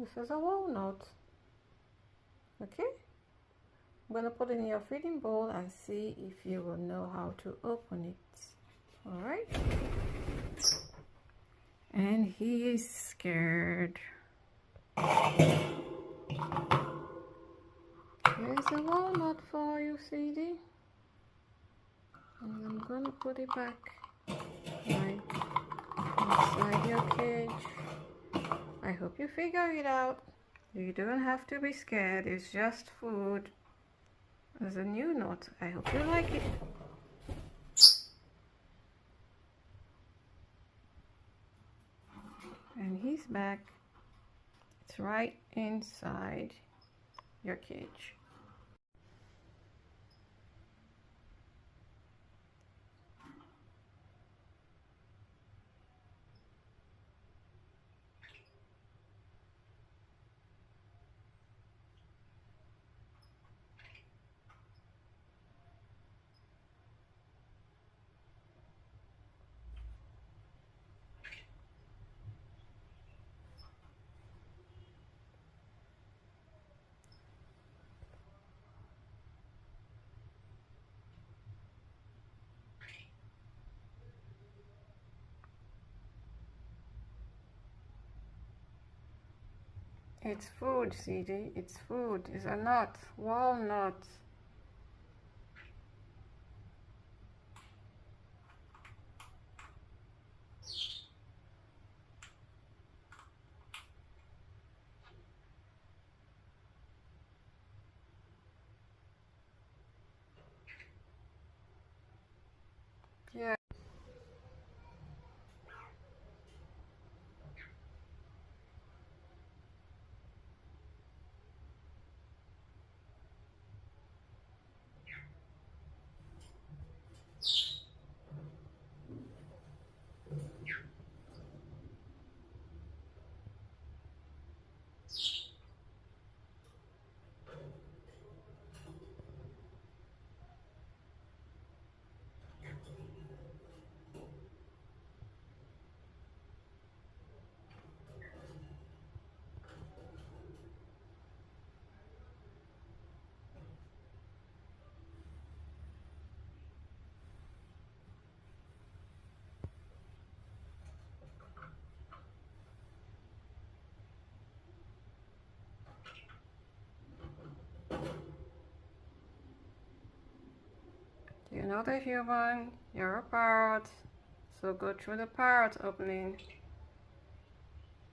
This is a walnut. Okay? I'm going to put it in your feeding bowl and see if you will know how to open it. Alright? And he is scared. Here's a walnut for you, CD. And I'm going to put it back right inside your cage. I hope you figure it out. You don't have to be scared. It's just food. There's a new nut. I hope you like it. And he's back. It's right inside your cage. It's food, CD. It's food. It's a nut. Walnut. Yeah. You're not a human. You're a parrot. So go through the parrot opening.